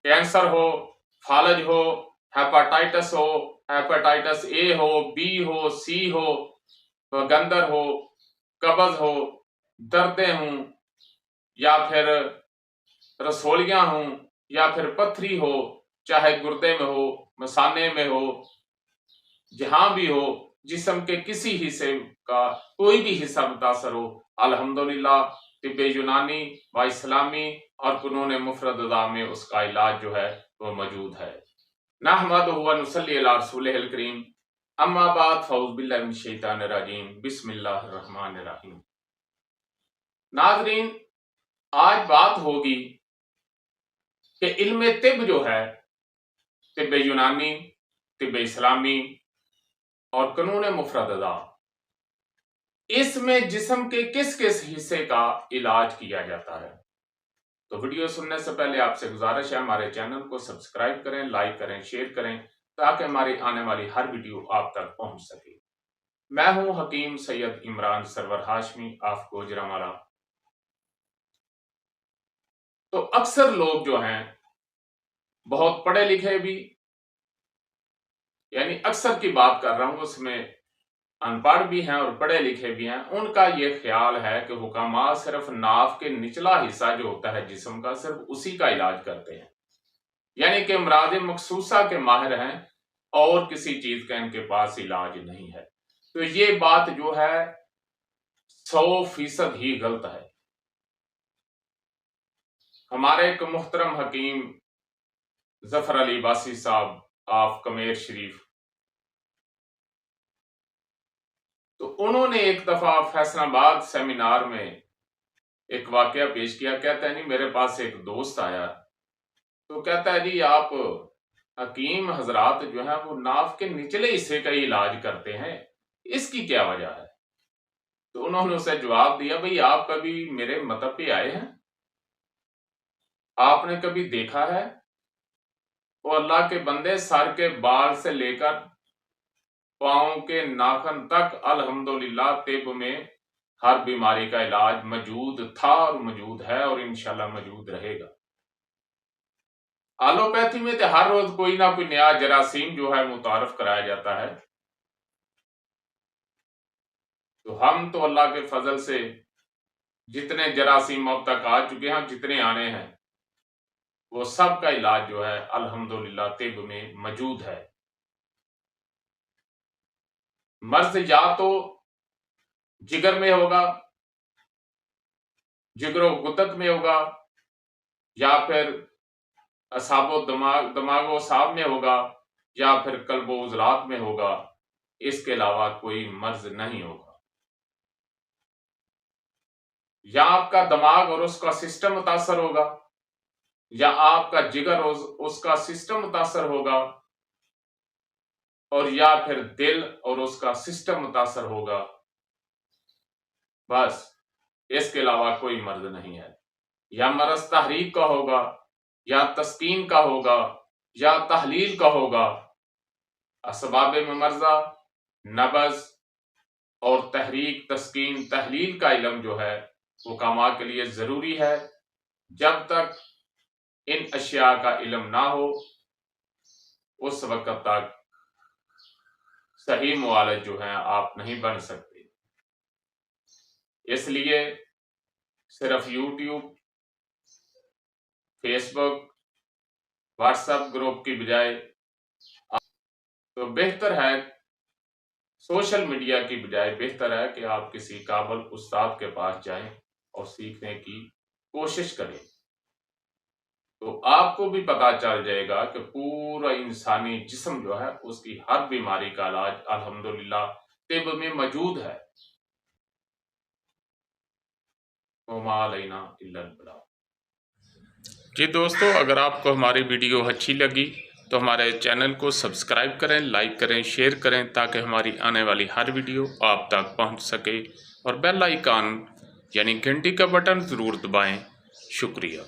Cancer हो, फालज हो, hepatitis हो, हेपाटाइटिस ए हो, बी हो, सी हो, गंदर हो, कब्ज हो, दर्दें हों, या फिर रसोलियां हों, या फिर पथरी हो, चाहे गुर्दे में हो, मसाने में हो, जहां भी हो, जिस्म के किसी हिस्से का कोई भी हिस्सा मुतासर हो, अल्हम्दुलिल्लाह तिब्बे यूनानी व इस्लामी और कुनून मुफरदा में उसका इलाज जो है वो मौजूद है। नहमदुहु व नुसल्ली अला रसूलिहिल करीम, अम्मा बाद फऊज़ बिल्लाहि मिनश शैतानिर रजीम, बिस्मिल्लाहिर रहमानिर रहीम। नाज़रीन, आज बात होगी कि इल्म तिब जो है, तिब्बे यूनानी, तिब्बे इस्लामी और कानून मुफरदा, इसमें जिस्म के किस किस हिस्से का इलाज किया जाता है। तो वीडियो सुनने से पहले आपसे गुजारिश है, हमारे चैनल को सब्सक्राइब करें, लाइक करें, शेयर करें, ताकि हमारी आने वाली हर वीडियो आप तक पहुंच सके। मैं हूं हकीम सैयद इमरान सरवर हाशमी ऑफ गुजरांवाला। तो अक्सर लोग जो हैं बहुत पढ़े लिखे भी, यानी अक्सर की बात कर रहा हूं, उसमें अनपढ़ भी हैं और पढ़े लिखे भी हैं, उनका ये ख्याल है कि हुकामा सिर्फ नाफ के निचला हिस्सा जो होता है जिस्म का, सिर्फ उसी का इलाज करते हैं, यानी कि अमराज मखसूसा के माहिर हैं और किसी चीज का इनके पास इलाज नहीं है। तो ये बात जो है 100% ही गलत है। हमारे एक मुहतरम हकीम जफर अली बासी साहब ऑफ कमेर शरीफ, तो उन्होंने एक दफा फैसलाबाद सेमिनार में एक वाकया पेश किया। कहता है, नहीं, मेरे पास एक दोस्त आया, तो कहता है, जी आप हकीम हजरात जो है वो नाफ के निचले हिस्से का ही इलाज करते हैं, इसकी क्या वजह है? तो उन्होंने उसे जवाब दिया, भाई आप कभी मेरे मतब पे आए हैं? आपने कभी देखा है वो अल्लाह के बंदे सर के बाल से लेकर पांव के नाखन तक अल्हम्दुलिल्लाह तिब में हर बीमारी का इलाज मौजूद था और मौजूद है और इंशाल्लाह मौजूद रहेगा। एलोपैथी में तो हर रोज कोई ना कोई नया जरासीम जो है मुतारफ कराया जाता है। तो हम तो अल्लाह के फजल से जितने जरासीम अब तक आ चुके हैं, जितने आने हैं, वो सब का इलाज जो है अल्हम्दुलिल्लाह तिब में मौजूद है। मर्ज या तो जिगर में होगा, जिगरो गुदत में होगा, या फिर असाबो दिमागो साब में होगा, या फिर कल्बो उजलात में होगा। इसके अलावा कोई मर्ज नहीं होगा। या आपका दिमाग और उसका सिस्टम मुतासर होगा, या आपका जिगर और उसका सिस्टम मुतासर होगा, और या फिर दिल और उसका सिस्टम मुतासर होगा। बस, इसके अलावा कोई मर्ज नहीं है। या मरज तहरीक का होगा, या तस्कीन का होगा, या तहलील का होगा। असबाब में मर्जा, नबज और तहरीक, तस्कीन, तहलील का इल्म जो है हुकामा के लिए जरूरी है। जब तक इन अशिया का इल्म ना हो, उस वक्त तक सही मुआलज जो है आप नहीं बन सकते। इसलिए सिर्फ यूट्यूब, फेसबुक, व्हाट्सएप ग्रुप की बजाय तो बेहतर है, सोशल मीडिया की बजाय बेहतर है कि आप किसी काबिल उस्ताद के पास जाएं और सीखने की कोशिश करें। तो आपको भी पता चल जाएगा कि पूरा इंसानी जिस्म जो है उसकी हर बीमारी का इलाज अल्हम्दुलिल्लाह तिब में मौजूद है। जी दोस्तों, अगर आपको हमारी वीडियो अच्छी लगी तो हमारे चैनल को सब्सक्राइब करें, लाइक करें, शेयर करें, ताकि हमारी आने वाली हर वीडियो आप तक पहुंच सके, और बेल आइकन यानी घंटी का बटन ज़रूर दबाएं। शुक्रिया।